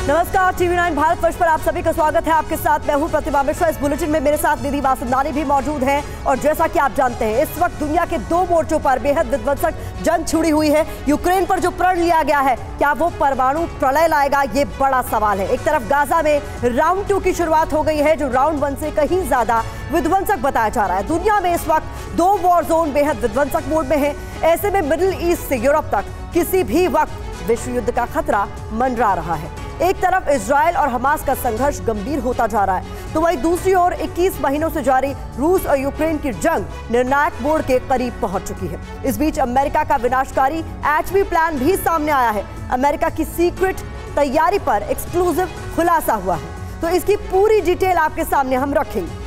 नमस्कार, TV9 भारतवर्ष पर आप सभी का स्वागत है। आपके साथ मैं हूं प्रतिभा मिश्रा। इस बुलेटिन में मेरे साथ निधि वासंदानी भी मौजूद हैं और जैसा कि आप जानते हैं इस वक्त दुनिया के दो मोर्चों पर बेहद विध्वंसक जंग छिड़ी हुई है। यूक्रेन पर जो प्रण लिया गया है, क्या वो परमाणु प्रलय लाएगा, ये बड़ा सवाल है। एक तरफ गाजा में राउंड 2 की शुरुआत हो गई है, जो राउंड 1 से कहीं ज्यादा विध्वंसक बताया जा रहा है। दुनिया में इस वक्त दो वॉर जोन बेहद विध्वंसक मोड में है। ऐसे में मिडिल ईस्ट से यूरोप तक किसी भी वक्त विश्व युद्ध का खतरा मंडरा रहा है। एक तरफ इजराइल और हमास का संघर्ष गंभीर होता जा रहा है, तो वहीं दूसरी ओर 21 महीनों से जारी रूस और यूक्रेन की जंग निर्णायक मोड़ के करीब पहुंच चुकी है। इस बीच अमेरिका का विनाशकारी एटमी प्लान भी सामने आया है। अमेरिका की सीक्रेट तैयारी पर एक्सक्लूसिव खुलासा हुआ है, तो इसकी पूरी डिटेल आपके सामने हम रखेंगे।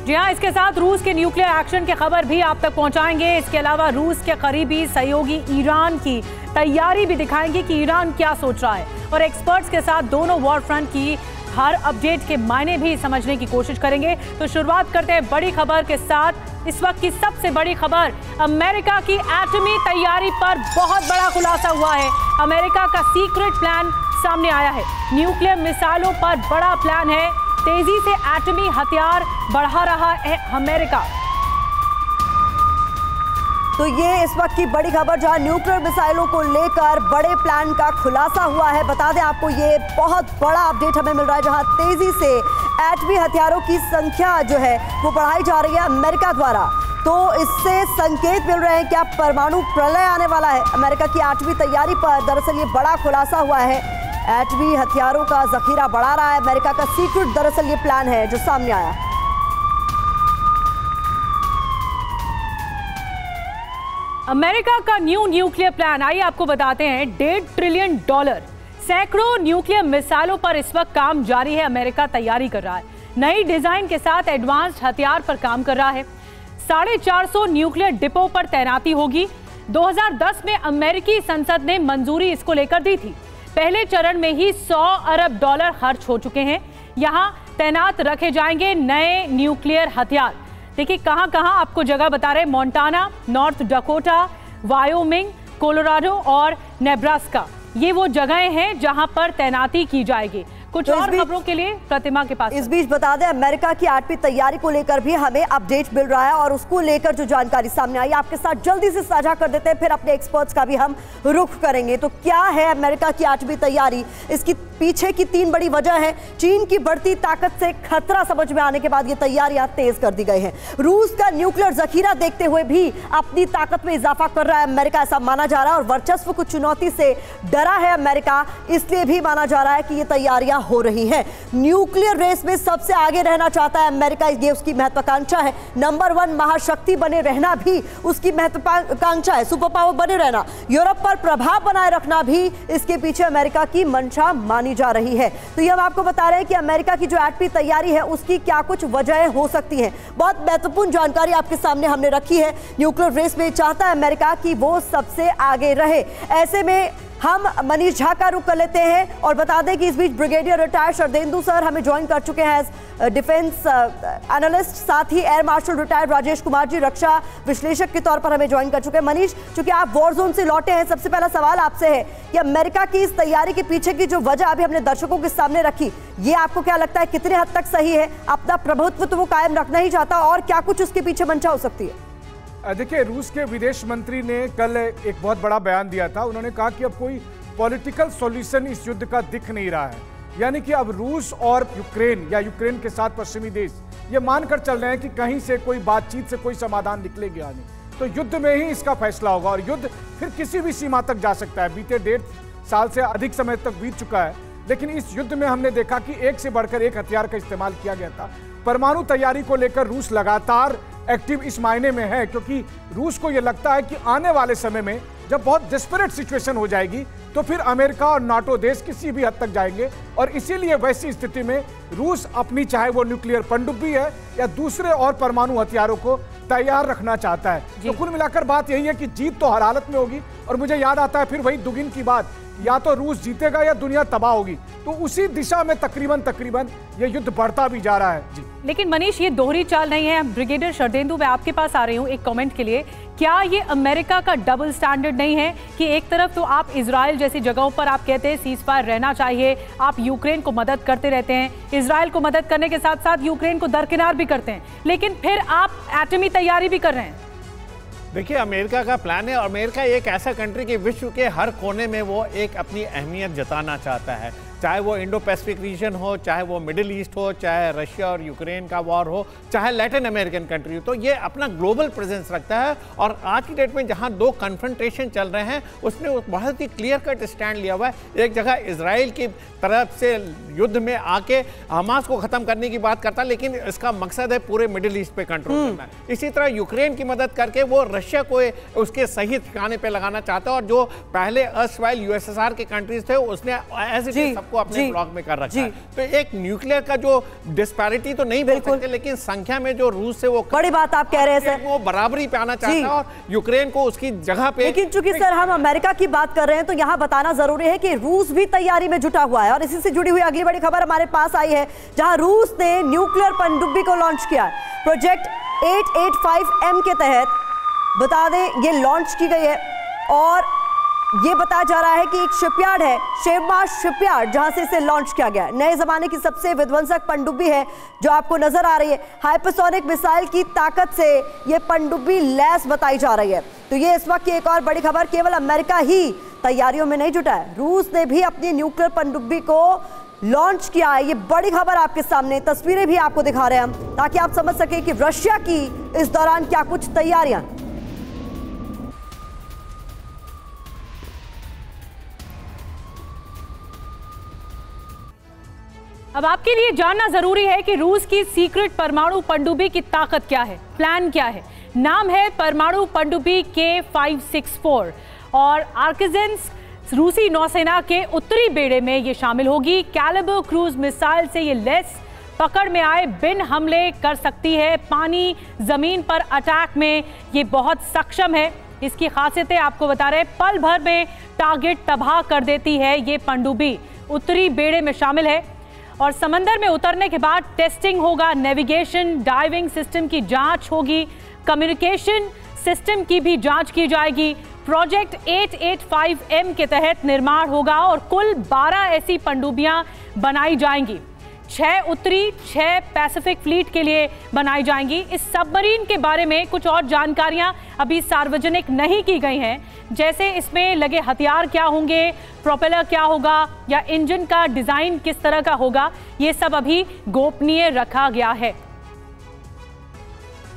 जी हाँ, इसके साथ रूस के न्यूक्लियर एक्शन की खबर भी आप तक पहुंचाएंगे। इसके अलावा रूस के करीबी सहयोगी ईरान की तैयारी भी दिखाएंगे कि ईरान क्या सोच रहा है, और एक्सपर्ट्स के साथ दोनों वॉर फ्रंट की हर अपडेट के मायने भी समझने की कोशिश करेंगे। तो शुरुआत करते हैं बड़ी खबर के साथ। इस वक्त की सबसे बड़ी खबर, अमेरिका की एटमी तैयारी पर बहुत बड़ा खुलासा हुआ है। अमेरिका का सीक्रेट प्लान सामने आया है। न्यूक्लियर मिसाइलों पर बड़ा प्लान है। तेजी से एटमी हथियार बढ़ा रहा है अमेरिका। तो ये इस वक्त की बड़ी खबर, जहां न्यूक्लियर मिसाइलों को लेकर बड़े प्लान का खुलासा हुआ है। बता दें आपको, ये बहुत बड़ा अपडेट हमें मिल रहा है, जहां तेजी से एटमी हथियारों की संख्या जो है वो बढ़ाई जा रही है अमेरिका द्वारा। तो इससे संकेत मिल रहे हैं कि अब परमाणु प्रलय आने वाला है। अमेरिका की एटमी तैयारी पर दरअसल ये बड़ा खुलासा हुआ है। एटमी हथियारों का जखीरा बढ़ा रहा है अमेरिका का सीक्रेट, दरअसल ये प्लान है जो सामने आया। अमेरिका का न्यू न्यूक्लियर प्लान, आइए आपको बताते हैं। $1.5 ट्रिलियन, सैकड़ों न्यूक्लियर मिसाइलों पर इस वक्त काम जारी है। अमेरिका तैयारी कर रहा है, नई डिजाइन के साथ एडवांस्ड हथियार पर काम कर रहा है। 450 न्यूक्लियर डिपो पर तैनाती होगी। 2010 में अमेरिकी संसद ने मंजूरी इसको लेकर दी थी। पहले चरण में ही $100 अरब खर्च हो चुके हैं। यहां तैनात रखे जाएंगे नए न्यूक्लियर हथियार। देखिए कहां कहां आपको जगह बता रहे, Montana, north Dakota, Wyoming, Colorado और नेब्रास्का, ये वो जगहें हैं जहां पर तैनाती की जाएगी। कुछ तो और खबरों के लिए प्रतिमा के पास। इस बीच बता दें, अमेरिका की एटमी तैयारी को लेकर भी हमें अपडेट मिल रहा है, और उसको लेकर जो जानकारी सामने आई आपके साथ जल्दी से साझा कर देते हैं, फिर अपने एक्सपर्ट्स का भी हम रुख करेंगे। तो क्या है अमेरिका की एटमी तैयारी? इसकी पीछे की 3 बड़ी वजह है। चीन की बढ़ती ताकत से खतरा समझ में आने के बाद ये तैयारियां तेज कर दी गई हैं। रूस का न्यूक्लियर जखीरा देखते हुए भी अपनी ताकत में इजाफा कर रहा है अमेरिका, ऐसा माना जा रहा है। और वर्चस्व की चुनौती से डरा है अमेरिका, इसलिए भी माना जा रहा है कि ये तैयारियां हो रही है। न्यूक्लियर रेस में सबसे आगे रहना चाहता है अमेरिका, ये उसकी महत्वाकांक्षा है। नंबर 1 महाशक्ति बने रहना भी उसकी महत्वाकांक्षा है। सुपर पावर बने रहना, यूरोप पर प्रभाव बनाए रखना भी इसके पीछे अमेरिका की मंशा मानी जा रही है। तो ये हम आपको बता रहे हैं कि अमेरिका की जो एटमी तैयारी है उसकी क्या कुछ वजहें हो सकती हैं। बहुत महत्वपूर्ण जानकारी आपके सामने हमने रखी है। न्यूक्लियर रेस में चाहता है अमेरिका कि वो सबसे आगे रहे। ऐसे में हम मनीष झा का रुख कर लेते हैं और बता दें कि इस बीच ब्रिगेडियर रिटायर्ड शरदेंदु सर हमें ज्वाइन कर चुके हैं एज डिफेंस एनालिस्ट। साथ ही air marshal retired Rajesh Kumar ji रक्षा विश्लेषक के तौर पर हमें ज्वाइन कर चुके हैं। मनीष, चूंकि आप वॉर जोन से लौटे हैं, सबसे पहला सवाल आपसे है कि अमेरिका की इस तैयारी के पीछे की जो वजह अभी हमने दर्शकों के सामने रखी, ये आपको क्या लगता है कितने हद तक सही है? अपना प्रभुत्व तो वो कायम रखना ही चाहता, और क्या कुछ उसके पीछे मंशा हो सकती है? देखिए, रूस के विदेश मंत्री ने कल एक बहुत बड़ा बयान दिया था। उन्होंने कहा कि अब कोई पॉलिटिकल सॉल्यूशन इस युद्ध का दिख नहीं रहा है, यानी कि अब रूस और यूक्रेन या यूक्रेन के साथ पश्चिमी देश ये मानकर चल रहे हैं कि कहीं से कोई बातचीत से कोई समाधान निकलेगा नहीं, तो युद्ध में ही इसका फैसला होगा। और युद्ध फिर किसी भी सीमा तक जा सकता है। बीते 1.5 साल से अधिक समय तक बीत चुका है, लेकिन इस युद्ध में हमने देखा कि एक से बढ़कर एक हथियार का इस्तेमाल किया गया था। परमाणु तैयारी को लेकर रूस लगातार एक्टिव इस मायने में है, क्योंकि रूस को यह लगता है कि आने वाले समय में जब बहुत डिस्परेट सिचुएशन हो जाएगी तो फिर अमेरिका और नाटो देश किसी भी हद तक जाएंगे। और इसीलिए वैसी स्थिति में रूस अपनी, चाहे वो न्यूक्लियर पनडुब्बी है या दूसरे और परमाणु हथियारों को तैयार रखना चाहता है। तो कुल मिलाकर बात यही है कि जीत तो हर हालत में होगी। और मुझे याद आता है फिर वही दुगिन की बात, या तो रूस जीतेगा या दुनिया तबाह होगी। तो उसी दिशा में तकरीबन ये युद्ध बढ़ता भी जा रहा है। जी, लेकिन मनीष, ये दोहरी चाल नहीं है। ब्रिगेडियर शरदेंदु, मैं आपके पास आ रही हूँ एक कमेंट के लिए। क्या ये अमेरिका का डबल स्टैंडर्ड नहीं है कि एक तरफ तो आप इजराइल जैसी जगहों पर आप कहते हैं सीज फायर रहना चाहिए, आप यूक्रेन को मदद करते रहते हैं, इजराइल को मदद करने के साथ साथ यूक्रेन को दरकिनार भी करते हैं, लेकिन फिर आप एटमी तैयारी भी कर रहे हैं। देखिए, अमेरिका का प्लान है। अमेरिका एक ऐसा कंट्री कि विश्व के हर कोने में वो एक अपनी अहमियत जताना चाहता है, चाहे वो इंडो पैसिफिक रीजन हो, चाहे वो मिडिल ईस्ट हो, चाहे रशिया और यूक्रेन का वॉर हो, चाहे लैटिन अमेरिकन कंट्री हो। तो ये अपना ग्लोबल प्रेजेंस रखता है। और आज की डेट में जहां दो कन्फ्रंटेशन चल रहे हैं, उसने बहुत ही क्लियर कट स्टैंड लिया हुआ है। एक जगह इजराइल की तरफ से युद्ध में आके हमास को खत्म करने की बात करता है, लेकिन इसका मकसद है पूरे मिडिल ईस्ट पे कंट्रोल करना। इसी तरह यूक्रेन की मदद करके वो रशिया को उसके सही ठिकाने पे लगाना चाहता है। और जो पहले अर्स्टवाइल यूएसएसआर के कंट्रीज थे, उसने एज इट इज सबको अपने ब्लॉक में कर रखा है। तो एक न्यूक्लियर का जो डिस्पैरिटी तो नहीं बोल सकते, लेकिन संख्या में जो रूस से वो बड़ी बात आप कह रहे हैं सर, वो बराबरी पे आना चाहता है और यूक्रेन को उसकी जगह पे। लेकिन चूंकि सर हम अमेरिका की बात कर रहे हैं, तो यहाँ बताना जरूरी है कि रूस भी तैयारी में जुटा हुआ है। और इसी से जुड़ी हुई अगली बड़ी खबर हमारे पास आई है, जहां रूस ने न्यूक्लियर पनडुब्बी को लॉन्च किया है। प्रोजेक्ट 885M के तहत बता दें ये लॉन्च की गई है। और ये बताया जा रहा है कि एक शिपयार्ड है, शेवमा शिपयार्ड, जहां से इसे लॉन्च किया गया है। नए जमाने की सबसे विध्वंसक पनडुब्बी है जो आपको नजर आ रही है। हाइपरसोनिक मिसाइल की ताकत से ये पनडुब्बी लैस बताई जा रही है। तो ये इस वक्त की एक और बड़ी खबर, केवल अमेरिका ही तैयारियों में नहीं जुटा है, रूस ने भी अपनी न्यूक्लियर पनडुब्बी को लॉन्च किया है। ये बड़ी खबर आपके सामने, तस्वीरें भी आपको दिखा रहे हैं हम, ताकि आप समझ सके कि रशिया की इस दौरान क्या कुछ तैयारियां। अब आपके लिए जानना जरूरी है कि रूस की सीक्रेट परमाणु पनडुब्बी की ताकत क्या है, प्लान क्या है। नाम है परमाणु पनडुब्बी K564 और आर्किजेंस रूसी नौसेना के उत्तरी बेड़े में ये शामिल होगी। कैलिबर क्रूज मिसाइल से ये लेस पकड़ में आए बिन हमले कर सकती है। पानी जमीन पर अटैक में ये बहुत सक्षम है। इसकी खासियतें आपको बता रहे हैं, पल भर में टारगेट तबाह कर देती है। ये पनडुब्बी उत्तरी बेड़े में शामिल है और समंदर में उतरने के बाद टेस्टिंग होगा, नेविगेशन डाइविंग सिस्टम की जांच होगी, कम्युनिकेशन सिस्टम की भी जांच की जाएगी। प्रोजेक्ट 885M के तहत निर्माण होगा और कुल 12 ऐसी पनडुब्बियां बनाई जाएंगी। 6 उत्तरी, 6 पैसिफिक फ्लीट के लिए बनाई जाएंगी। इस सबमरीन के बारे में कुछ और जानकारियां अभी सार्वजनिक नहीं की गई हैं, जैसे इसमें लगे हथियार क्या होंगे, प्रोपेलर क्या होगा या इंजन का डिजाइन किस तरह का होगा, ये सब अभी गोपनीय रखा गया है।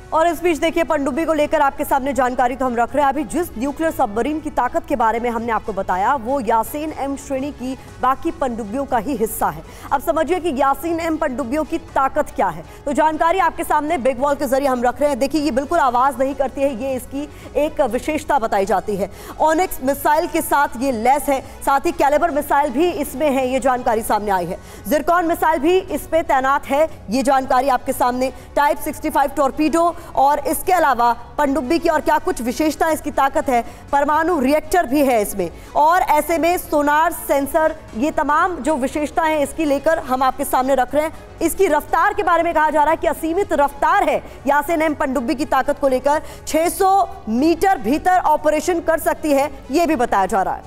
और इस बीच देखिए, पनडुब्बी को लेकर आपके सामने जानकारी तो हम रख रहे हैं। अभी जिस न्यूक्लियर सबमरीन की ताकत के बारे में हमने आपको बताया, वो यासीन M श्रेणी की बाकी पनडुब्बियों का ही हिस्सा है। अब समझिए कि यासीन M पनडुब्बियों की ताकत क्या है। तो जानकारी आपके सामने बिग वॉल के जरिए हम रख रहे हैं। देखिए, ये बिल्कुल आवाज नहीं करती है, ये इसकी एक विशेषता बताई जाती है। ऑनिक्स मिसाइल के साथ ये लैस है, साथ ही कैलिबर मिसाइल भी इसमें है, ये जानकारी सामने आई है। जिरकॉन मिसाइल भी इस पे तैनात है, ये जानकारी आपके सामने। टाइप 65 टॉर्पीडो और इसके अलावा पनडुब्बी की और क्या कुछ विशेषता इसकी ताकत है, परमाणु रिएक्टर भी है इसमें। और ऐसे में सोनार, सेंसर, ये तमाम जो विशेषताएं हैं इसकी लेकर हम आपके सामने रख रहे हैं। इसकी रफ्तार के बारे में कहा जा रहा है कि असीमित रफ्तार है यासीन M पनडुब्बी की ताकत को लेकर, 600 मीटर भीतर ऑपरेशन कर सकती है, ये भी बताया जा रहा है।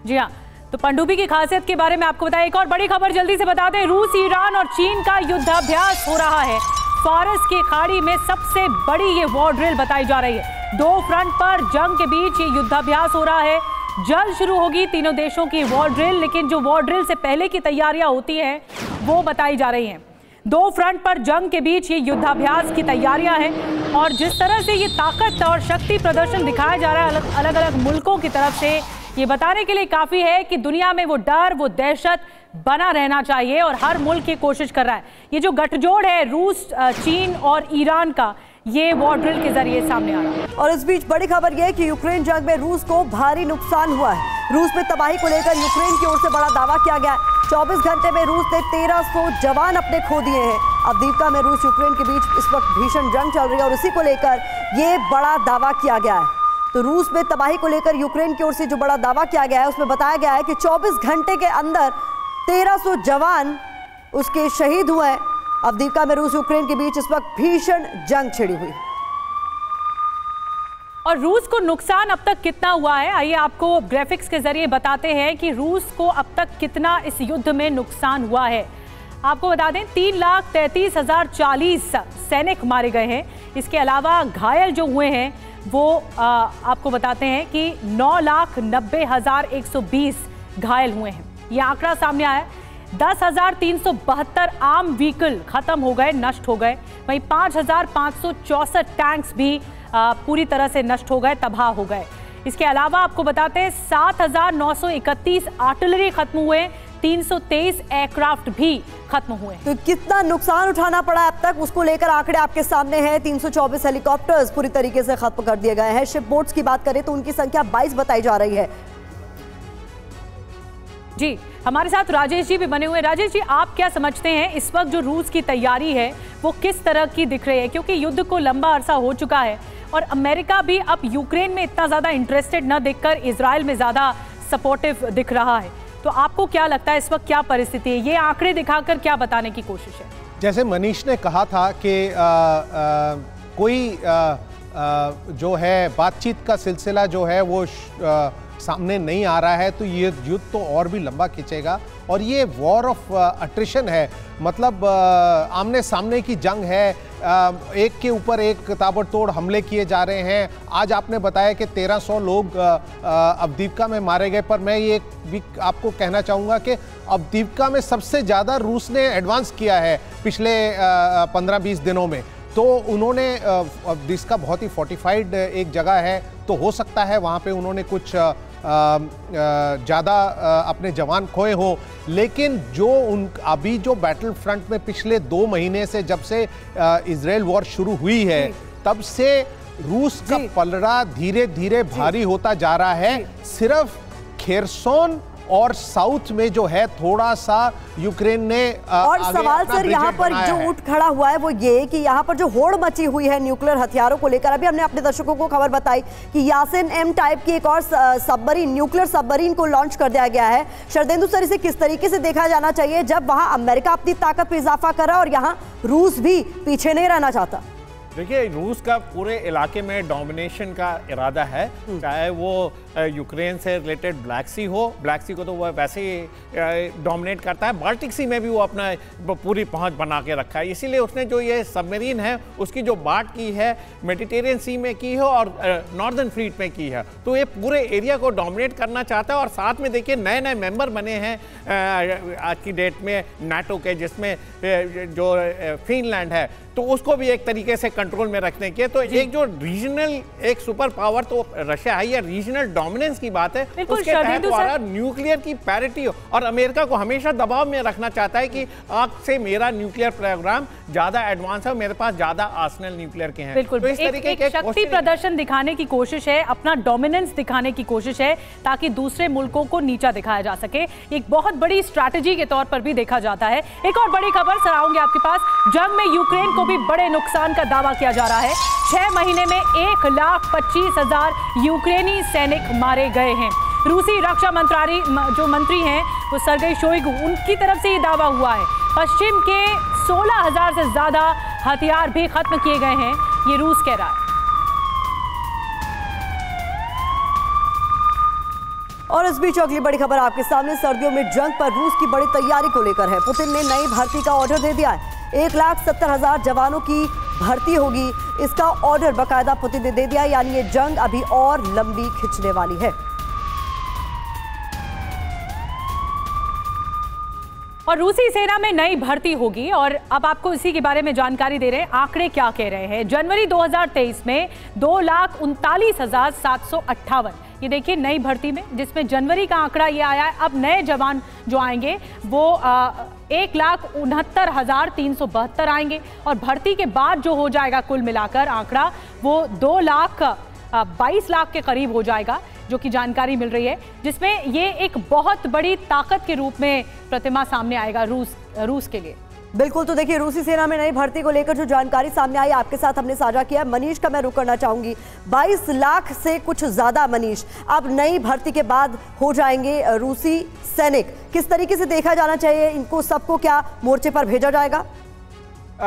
जी हाँ, तो पनडुब्बी की खासियत के बारे में आपको बताया। एक और बड़ी खबर जल्दी से बता दें, रूस, ईरान और चीन का युद्धाभ्यास हो रहा है। फारस की खाड़ी में सबसे बड़ी ये वॉर ड्रिल बताई जा रही है। 2 फ्रंट पर जंग के बीच ये युद्धाभ्यास हो रहा है। जल्द शुरू होगी तीनों देशों की वॉर ड्रिल, लेकिन जो वॉर ड्रिल से पहले की तैयारियां होती हैं वो बताई जा रही हैं। 2 फ्रंट पर जंग के बीच ये युद्धाभ्यास की तैयारियां हैं और जिस तरह से ये ताकत और शक्ति प्रदर्शन दिखाया जा रहा है अलग अलग मुल्कों की तरफ से, ये बताने के लिए काफी है कि दुनिया में वो डर, वो दहशत बना रहना चाहिए और हर मुल्क ये कोशिश कर रहा है। ये जो गठजोड़ है रूस, चीन और ईरान का, ये वॉर ड्रिल के जरिए सामने आ रहा है। और इस बीच बड़ी खबर यह है कि यूक्रेन जंग में रूस को भारी नुकसान हुआ है। रूस में तबाही को लेकर यूक्रेन की ओर से बड़ा दावा किया गया है। 24 घंटे में रूस ने 1300 जवान अपने खो दिए हैं। अवदीव्का में रूस यूक्रेन के बीच इस वक्त भीषण जंग चल रही है और इसी को लेकर ये बड़ा दावा किया गया है। तो रूस में तबाही को लेकर यूक्रेन की ओर से जो बड़ा दावा किया गया है उसमें बताया गया है कि 24 घंटे के अंदर 1300 जवान उसके शहीद हुए हैं। अवदीव्का में रूस यूक्रेन के बीच इस वक्त भीषण जंग छिड़ी हुई है। और रूस को नुकसान अब तक कितना हुआ है, आइए आपको ग्राफिक्स के जरिए बताते हैं कि रूस को अब तक कितना इस युद्ध में नुकसान हुआ है। आपको बता दें 3,33,040 सैनिक मारे गए हैं। इसके अलावा घायल जो हुए हैं वो आपको बताते हैं कि 9,90,120 घायल हुए हैं। ये आंकड़ा सामने आया है। 10,372 आर्म व्हीकल खत्म हो गए, नष्ट हो गए। वहीं 5,564 टैंक्स भी पूरी तरह से नष्ट हो गए, तबाह हो गए। इसके अलावा आपको बताते हैं 7,931 आर्टिलरी खत्म हुए, 323 एयरक्राफ्ट भी खत्म हुए। तो कितना नुकसान उठाना पड़ा अब तक उसको लेकर आंकड़े आपके सामने हैं। 324 हेलीकॉप्टर्स पूरी तरीके से खत्म कर दिए गए हैं। शिप बोट्स की बात करें तो उनकी संख्या 22 बताई जा रही है। जी, हमारे साथ राजेश जी भी बने हुए। राजेश जी, आप क्या समझते हैं इस वक्त जो रूस की तैयारी है वो किस तरह की दिख रही है, क्योंकि युद्ध को लंबा अरसा हो चुका है और अमेरिका भी अब यूक्रेन में इतना ज्यादा इंटरेस्टेड न दिखकर इजराइल में ज्यादा सपोर्टिव दिख रहा है। तो आपको क्या लगता है इस वक्त क्या परिस्थिति है, ये आंकड़े दिखाकर क्या बताने की कोशिश है? जैसे मनीष ने कहा था कि कोई जो है बातचीत का सिलसिला जो है वो सामने नहीं आ रहा है, तो ये युद्ध तो और भी लंबा खींचेगा और ये वॉर ऑफ अट्रिशन है। मतलब आमने सामने की जंग है, एक के ऊपर एक ताबड़तोड़ हमले किए जा रहे हैं। आज आपने बताया कि 1300 लोग अवदीव्का में मारे गए, पर मैं ये भी आपको कहना चाहूँगा कि अवदीव्का में सबसे ज़्यादा रूस ने एडवांस किया है पिछले 15-20 दिनों में। तो उन्होंने जिसका बहुत ही फोर्टिफाइड एक जगह है, तो हो सकता है वहाँ पे उन्होंने कुछ ज़्यादा अपने जवान खोए हों, लेकिन जो अभी जो बैटल फ्रंट में पिछले 2 महीने से जब से इजराइल वॉर शुरू हुई है तब से रूस का पलड़ा धीरे धीरे भारी होता जा रहा है। सिर्फ खेरसोन और साउथ में जो है थोड़ा सा यूक्रेन ने और सवाल सर यहाँ पर जो उठ खड़ा हुआ है वो ये कि यहाँ पर जो होड़ मची हुई है न्यूक्लियर हथियारों को लेकर। अभी हमने अपने दर्शकों को खबर बताई कि यासिन एम टाइप की एक और सबमरीन, न्यूक्लियर सबमरीन को लॉन्च कर दिया गया है। शरदेंदु सर, इसे किस तरीके से देखा जाना चाहिए जब वहां अमेरिका अपनी ताकत में इजाफा कर रहा है और यहाँ रूस भी पीछे नहीं रहना चाहता? देखिए, रूस का पूरे इलाके में डोमिनेशन का इरादा है, चाहे वो यूक्रेन से रिलेटेड ब्लैक सी हो। ब्लैक सी को तो वो वैसे ही डोमिनेट करता है, बाल्टिक सी में भी वो अपना पूरी पहुंच बना के रखा है। इसीलिए उसने जो ये सबमरीन है उसकी जो बात की है मेडिटेरियन सी में की है और नॉर्दर्न फ्लीट में की है, तो ये पूरे एरिया को डोमिनेट करना चाहता है। और साथ में देखिए नए नए मेंबर बने हैं आज की डेट में नाटो के, जिसमें जो फिनलैंड है, तो उसको भी एक तरीके से कंट्रोल में रखने के। तो एक जो रीजनल एक सुपर पावर तो रशिया है, या रीजनल डोमिनेंस की बात है, उसके तहत द्वारा न्यूक्लियर की पैरिटी हो और अमेरिका को हमेशा दबाव में रखना चाहता है कि आपसे मेरा न्यूक्लियर प्रोग्राम ज्यादा एडवांस है, मेरे पास ज्यादा आर्सेनल न्यूक्लियर के हैं। बिल्कुल, तो इस तरीके एक शक्ति प्रदर्शन दिखाने की कोशिश है, अपना डोमिनेंस दिखाने की कोशिश है ताकि दूसरे मुल्कों को नीचा दिखाया जा सके। एक बहुत बड़ी स्ट्रैटेजी के तौर पर भी देखा जाता है। एक और बड़ी खबर सर आऊंगी आपके पास। जंग में यूक्रेन को भी बड़े नुकसान का दावा किया जा रहा है। 6 महीने में 1,25,000 यूक्रेनी सैनिक मारे गए हैं। रूसी रक्षा मंत्री हैं वो सर्गेई शोइगु, उनकी तरफ से ये दावा हुआ है। पश्चिम के 16,000 से ज्यादा हथियार भी खत्म किए गए हैं, ये रूस कह रहा है। और इस बीच अगली बड़ी खबर आपके सामने। सर्दियों में जंग पर रूस की बड़ी तैयारी को लेकर है। पुतिन ने नई भर्ती का ऑर्डर दे दिया है। 1,70,000 जवानों की भर्ती होगी, इसका ऑर्डर बकायदा पुतिन ने दे दिया, यानी ये जंग अभी और लंबी खिंचने वाली है। और रूसी सेना में नई भर्ती होगी और अब आपको इसी के बारे में जानकारी दे रहे हैं। आंकड़े क्या कह रहे हैं? जनवरी 2023 में 2,39,758, ये देखिए नई भर्ती में, जिसमें जनवरी का आंकड़ा ये आया है। अब नए जवान जो आएंगे वो 1,69,372 आएंगे और भर्ती के बाद जो हो जाएगा कुल मिलाकर आंकड़ा वो 2,22,00,000 के करीब हो जाएगा, जो कि जानकारी मिल रही है, जिसमें ये एक बहुत बड़ी ताकत के रूप में प्रतिमा सामने आएगा रूस के लिए। बिल्कुल। तो देखिए, रूसी सेना में नई भर्ती को लेकर जो जानकारी सामने आई आपके साथ हमने साझा किया। मनीष का मैं रुख करना चाहूंगी। 22 लाख से कुछ ज्यादा मनीष अब नई भर्ती के बाद हो जाएंगे रूसी सैनिक। किस तरीके से देखा जाना चाहिए इनको सबको, क्या मोर्चे पर भेजा जाएगा?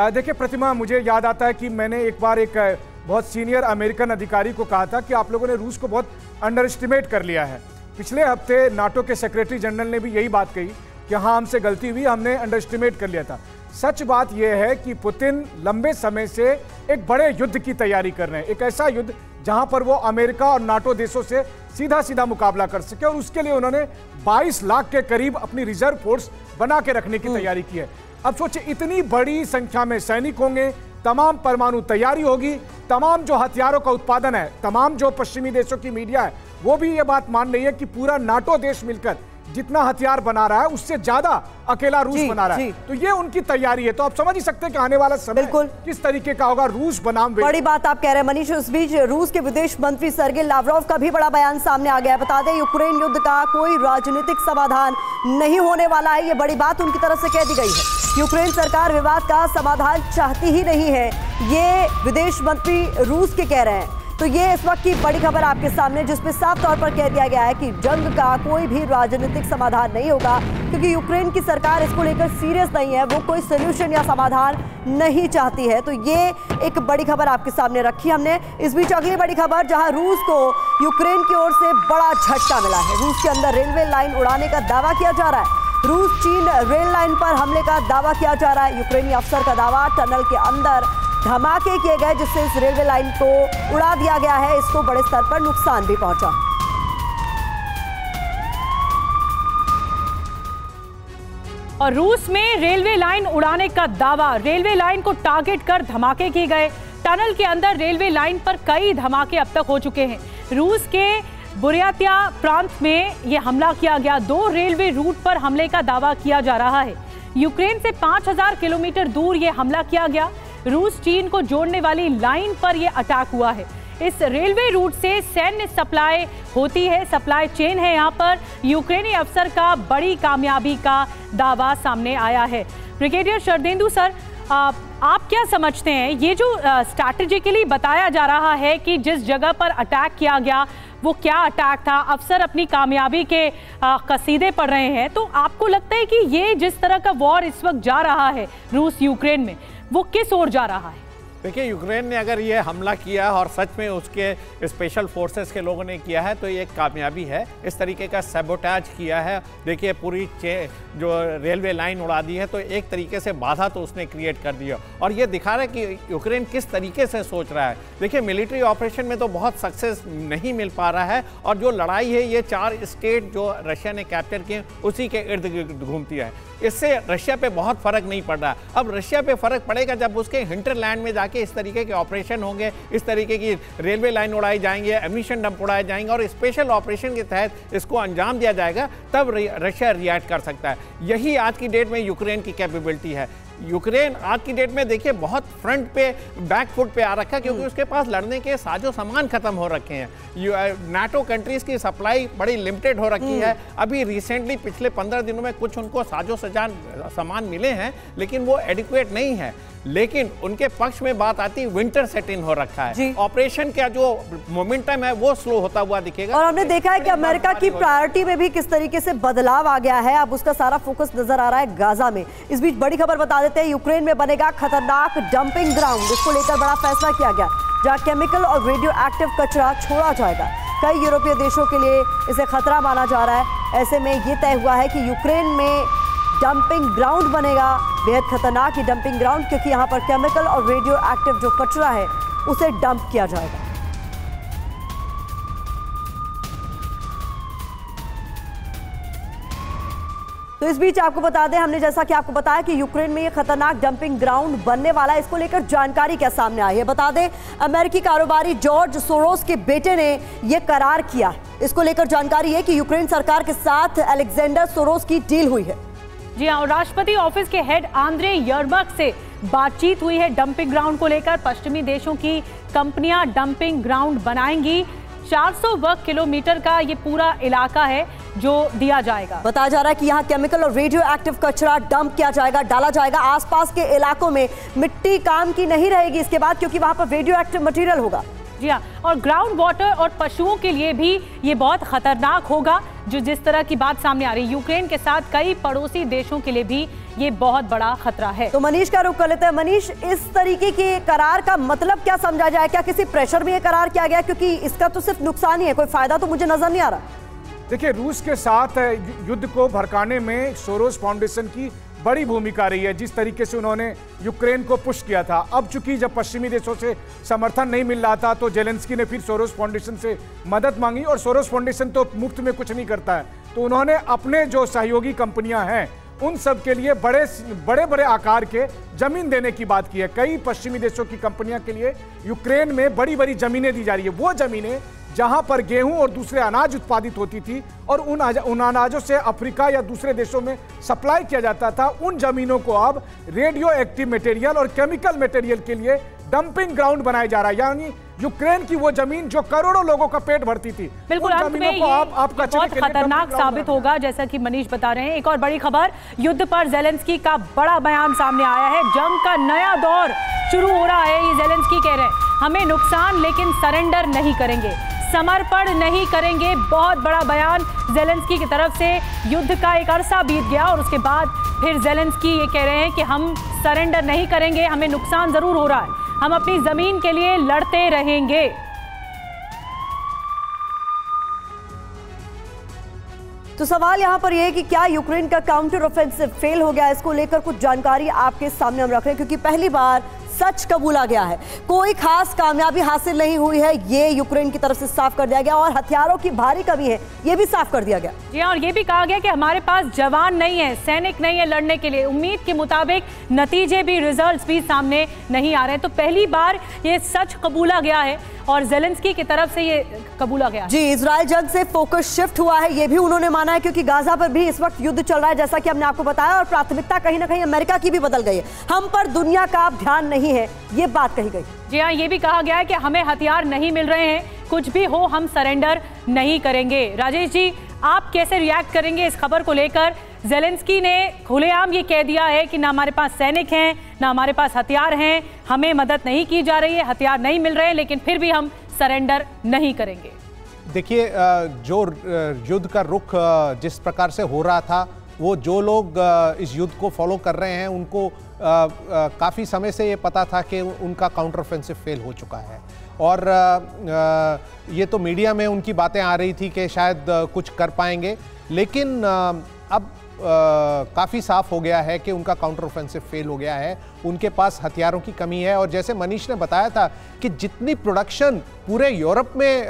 देखिए प्रतिमा, मुझे याद आता है कि मैंने एक बार एक बहुत सीनियर अमेरिकन अधिकारी को कहा था कि आप लोगों ने रूस को बहुत अंडर एस्टिमेट कर लिया है। पिछले हफ्ते नाटो के सेक्रेटरी जनरल ने भी यही बात कही कि हाँ, हमसे गलती हुई, हमने अंडर एस्टिमेट कर लिया था। सच बात यह है कि पुतिन लंबे समय से एक बड़े युद्ध की तैयारी कर रहे हैं, एक ऐसा युद्ध जहां पर वो अमेरिका और नाटो देशों से सीधा सीधा मुकाबला कर सके, और उसके लिए उन्होंने 22 लाख के करीब अपनी रिजर्व फोर्स बना के रखने की तैयारी की है। अब सोचिए, इतनी बड़ी संख्या में सैनिक होंगे, तमाम परमाणु तैयारी होगी, तमाम जो हथियारों का उत्पादन है, तमाम जो पश्चिमी देशों की मीडिया है वो भी ये बात मान रही है कि पूरा नाटो देश मिलकर जितना हथियार बना रहा है उससे ज्यादा अकेला रूस बना रहा है। तो ये उनकी तैयारी है। तो आप समझ ही सकते हैं कि आने वाला समय किस तरीके का होगा। रूस बनाम बड़ी बात आप कह रहे हैं मनीष। उस बीच रूस के विदेश मंत्री सर्गेई लावरोव का भी बड़ा बयान सामने आ गया है। बता दें, यूक्रेन युद्ध का कोई राजनीतिक समाधान नहीं होने वाला है, ये बड़ी बात उनकी तरफ से कह दी गई है। यूक्रेन सरकार विवाद का समाधान चाहती ही नहीं है, ये विदेश मंत्री रूस के कह रहे हैं। तो ये इस वक्त की बड़ी खबर आपके सामने, जिसमें साफ तौर पर कह दिया गया है कि जंग का कोई भी राजनीतिक समाधान नहीं होगा, क्योंकि यूक्रेन की सरकार इसको लेकर सीरियस नहीं है, वो कोई सोल्यूशन या समाधान नहीं चाहती है। तो ये एक बड़ी खबर आपके सामने रखी हमने। इस बीच अगली बड़ी खबर, जहां रूस को यूक्रेन की ओर से बड़ा झटका मिला है। रूस के अंदर रेलवे लाइन उड़ाने का दावा किया जा रहा है। रूस चीन रेल लाइन पर हमले का दावा किया जा रहा है। यूक्रेनी अफसर का दावा, टनल के अंदर धमाके किए गए जिससे इस रेलवे लाइन को उड़ा दिया गया है, इसको बड़े स्तर पर नुकसान भी पहुंचा। और रूस में रेलवे लाइन उड़ाने का दावा, रेलवे लाइन को टारगेट कर धमाके किए गए। टनल के अंदर रेलवे लाइन पर कई धमाके अब तक हो चुके हैं। रूस के बुर्यातिया प्रांत में यह हमला किया गया। 2 रेलवे रूट पर हमले का दावा किया जा रहा है। यूक्रेन से 5000 किलोमीटर दूर यह हमला किया गया। रूस चीन को जोड़ने वाली लाइन पर यह अटैक हुआ है। इस रेलवे रूट से सैन्य सप्लाई होती है, सप्लाई चेन है यहाँ पर। यूक्रेनी अफसर का बड़ी कामयाबी का दावा सामने आया है। ब्रिगेडियर शरदेंदु सर, आप क्या समझते हैं, ये जो स्ट्रैटेजिकली बताया जा रहा है कि जिस जगह पर अटैक किया गया वो क्या अटैक था, अफसर अपनी कामयाबी के कसीदे पढ़ रहे हैं, तो आपको लगता है कि ये जिस तरह का वॉर इस वक्त जा रहा है रूस यूक्रेन में, वो किस ओर जा रहा है? देखिए, यूक्रेन ने अगर ये हमला किया और सच में उसके स्पेशल फोर्सेस के लोगों ने किया है तो ये एक कामयाबी है। इस तरीके का सैबोटाज किया है। देखिए, पूरी जो रेलवे लाइन उड़ा दी है, तो एक तरीके से बाधा तो उसने क्रिएट कर दिया, और ये दिखा रहा है कि यूक्रेन किस तरीके से सोच रहा है। देखिए, मिलिट्री ऑपरेशन में तो बहुत सक्सेस नहीं मिल पा रहा है, और जो लड़ाई है ये 4 स्टेट जो रशिया ने कैप्चर किए उसी के इर्द गिर्द घूमती है। इससे रशिया पे बहुत फर्क नहीं पड़ रहा। अब रशिया पे फर्क पड़ेगा जब उसके हिंटरलैंड में जाके इस तरीके के ऑपरेशन होंगे, इस तरीके की रेलवे लाइन उड़ाई जाएंगे, एमिशन डंप उड़ाए जाएंगे, और स्पेशल ऑपरेशन के तहत इसको अंजाम दिया जाएगा, तब रशिया रिएक्ट कर सकता है। यही आज की डेट में यूक्रेन की कैपेबिलिटी है। यूक्रेन आज की डेट में देखिए बहुत फ्रंट पे, बैक फुट पे आ रखा है, क्योंकि उसके पास लड़ने के साजो सामान खत्म हो रखे हैं। नाटो कंट्रीज की सप्लाई बड़ी लिमिटेड हो रखी है। अभी रिसेंटली पिछले 15 दिनों में कुछ उनको साजो सामान मिले हैं, लेकिन वो एडिक्वेट नहीं है। लेकिन उनके पक्ष में बात आती, विंटर सेट इन हो रखा है, ऑपरेशन का जो मोमेंटम है वो स्लो होता हुआ दिखेगा। और हमने देखा है कि अमेरिका की प्रायोरिटी में भी किस तरीके से बदलाव आ गया है। अब उसका सारा फोकस नजर आ रहा है गाजा में। इस बीच बड़ी खबर बता देते हैं, यूक्रेन में बनेगा खतरनाक डंपिंग ग्राउंड। इसको लेकर बड़ा फैसला किया गया, जहां केमिकल और रेडियो एक्टिव कचरा छोड़ा जाएगा। कई यूरोपीय देशों के लिए इसे खतरा माना जा रहा है। ऐसे में ये तय हुआ है कि यूक्रेन में डंपिंग ग्राउंड बनेगा, बेहद खतरनाक ये डंपिंग ग्राउंड, क्योंकि यहाँ पर केमिकल और रेडियो एक्टिव जो कचरा है उसे डंप किया जाएगा। तो इस बीच आपको बता दें, हमने जैसा कि आपको बताया कि यूक्रेन में ये खतरनाक डंपिंग ग्राउंड बनने वाला है। इसको लेकर जानकारी क्या सामने आई है, बता दें, अमेरिकी कारोबारी जॉर्ज सोरोस के बेटे ने यह करार किया। इसको लेकर जानकारी है कि यूक्रेन सरकार के साथ अलेक्जेंडर सोरोस की डील हुई है। जी हाँ, राष्ट्रपति ऑफिस के हेड आंद्रे यर्मक से बातचीत हुई है डंपिंग ग्राउंड को लेकर। पश्चिमी देशों की कंपनियां डंपिंग ग्राउंड बनाएंगी। 400 वर्ग किलोमीटर का ये पूरा इलाका है जो दिया जाएगा। बताया जा रहा है कि यहाँ केमिकल और रेडियो एक्टिव कचरा डंप किया जाएगा, डाला जाएगा। आसपास के इलाकों में मिट्टी काम की नहीं रहेगी इसके बाद, क्योंकि वहां पर रेडियो एक्टिव मटेरियल होगा। जी हाँ, और ग्राउंड वाटर और पशुओं के लिए भी ये बहुत खतरनाक होगा, जो जिस तरह की बात सामने आ रही है। यूक्रेन के साथ कई पड़ोसी देशों के लिए भी ये बहुत बड़ा खतरा है। तो मनीष का रुख कर लेते हैं। मनीष, इस तरीके के करार का मतलब क्या समझा जाए? क्या किसी प्रेशर में ये करार किया गया? क्योंकि इसका तो सिर्फ नुकसान ही है, कोई फायदा तो मुझे नजर नहीं आ रहा। देखिए, रूस के साथ युद्ध को भड़काने में सोरोस फाउंडेशन की बड़ी भूमिका रही है। जिस तरीके से उन्होंने यूक्रेन को पुश किया था, अब चूंकि जब पश्चिमी देशों से समर्थन नहीं मिल रहा था तो जेलेंस्की ने फिर सोरोस फाउंडेशन से मदद मांगी। और सोरोस फाउंडेशन तो मुफ्त में कुछ नहीं करता है, तो उन्होंने अपने जो सहयोगी कंपनियां हैं उन सब के लिए बड़े बड़े आकार के जमीन देने की बात की है। कई पश्चिमी देशों की कंपनियां के लिए यूक्रेन में बड़ी बड़ी जमीनें दी जा रही है। वो जमीनें जहां पर गेहूं और दूसरे अनाज उत्पादित होती थी और उन अनाजों से अफ्रीका या दूसरे देशों में सप्लाई किया जाता था, उन जमीनों को अब रेडियो एक्टिव मटेरियल और केमिकल मटेरियल के लिए डंपिंग ग्राउंड बनाया जा रहा है। यानी यूक्रेन की वो जमीन जो करोड़ों लोगों का पेट भरती थी, बिल्कुल अंत में ये बहुत खतरनाक साबित होगा, जैसा कि मनीष बता रहे हैं। एक और बड़ी खबर, युद्ध पर जेलेंस्की का बड़ा बयान सामने आया है। जंग का नया दौर शुरू हो रहा है, ये जेलेंस्की कह रहे हैं। हमें नुकसान लेकिन सरेंडर नहीं करेंगे, समर्पण नहीं करेंगे। बहुत बड़ा बयान जेलेंस्की की तरफ से। युद्ध का एक अरसा बीत गया और उसके बाद फिर जेलेंस्की ये कह रहे हैं कि हम सरेंडर नहीं करेंगे, हमें नुकसान जरूर हो रहा है, हम अपनी जमीन के लिए लड़ते रहेंगे। तो सवाल यहां पर यह है कि क्या यूक्रेन का काउंटर ऑफेंसिव फेल हो गया? इसको लेकर कुछ जानकारी आपके सामने हम रख रहे हैं, क्योंकि पहली बार सच कबूला गया है। कोई खास कामयाबी हासिल नहीं हुई है, ये यूक्रेन की तरफ से साफ कर दिया गया। और हथियारों की भारी कमी है, ये भी साफ कर दिया गया। जी हाँ, और ये भी कहा गया कि हमारे पास जवान नहीं है, सैनिक नहीं है लड़ने के लिए। उम्मीद के मुताबिक नतीजे भी, रिजल्ट्स भी सामने नहीं आ रहे हैं। तो पहली बार ये सच कबूला गया है और जेलेंस्की की तरफ से ये कबूला गया। जी, इजराइल जंग से फोकस शिफ्ट हुआ है, ये भी उन्होंने माना है, क्योंकि गाजा पर भी इस वक्त युद्ध चल रहा है, जैसा कि हमने आपको बताया। और प्राथमिकता कहीं ना कहीं अमेरिका की भी बदल गई है। हम पर दुनिया का अब ध्यान नहीं है, ये बात कही गई। जी हाँ, ये भी कहा गया है कि हमें हथियार नहीं मिल रहे हैं, कुछ भी हो हम सरेंडर नहीं करेंगे। राजेश जी, आप कैसे रिएक्ट करेंगे इस खबर को लेकर? जेलेंस्की ने खुलेआम ये कह दिया है कि ना हमारे पास सैनिक हैं, ना हमारे पास हथियार हैं, हमें मदद नहीं की जा रही है, हथियार नहीं मिल रहे हैं, लेकिन फिर भी हम सरेंडर नहीं करेंगे। देखिए, जो युद्ध का रुख जिस प्रकार से हो रहा था, वो जो लोग इस युद्ध को फॉलो कर रहे हैं उनको काफ़ी समय से ये पता था कि उनका काउंटर ऑफेंसिव फेल हो चुका है। और ये तो मीडिया में उनकी बातें आ रही थी कि शायद कुछ कर पाएंगे, लेकिन अब काफ़ी साफ हो गया है कि उनका काउंटर ऑफेंसिव फेल हो गया है। उनके पास हथियारों की कमी है। और जैसे मनीष ने बताया था कि जितनी प्रोडक्शन पूरे यूरोप में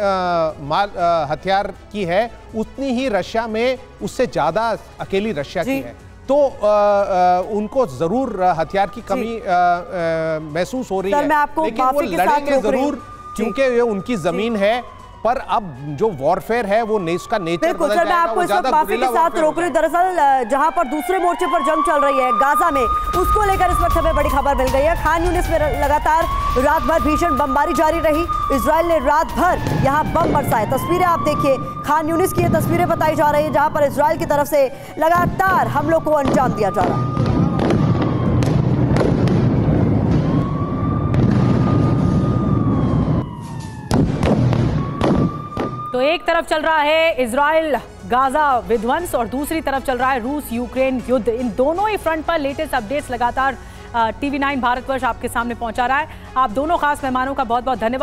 हथियार की है, उतनी ही रशिया में, उससे ज़्यादा अकेली रशिया की है। तो उनको ज़रूर हथियार की कमी महसूस हो रही है, लेकिन वो लड़ेंगे ज़रूर, क्योंकि ये उनकी ज़मीन है। पर अब जो वॉरफेयर है वो उसका नेचर बदल जाएगा। मैं आपको इस वक्त माफी के साथ रोक रही हूं। दरअसल जहां पर दूसरे मोर्चे पर जंग चल रही है गाजा में, उसको लेकर इस वक्त हमें बड़ी खबर मिल गई है। खान यूनिस में लगातार रात भर भीषण बमबारी जारी रही। इजराइल ने रात भर यहां बम बरसाए। तस्वीरें आप देखिए, खान यूनिस की ये तस्वीरें बताई जा रही है, जहां पर इजराइल की तरफ से लगातार हमलों को अंजाम दिया जा रहा है। तो एक तरफ चल रहा है इजराइल गाजा विध्वंस और दूसरी तरफ चल रहा है रूस यूक्रेन युद्ध। इन दोनों ही फ्रंट पर लेटेस्ट अपडेट्स लगातार TV9 भारतवर्ष आपके सामने पहुंचा रहा है। आप दोनों खास मेहमानों का बहुत बहुत धन्यवाद।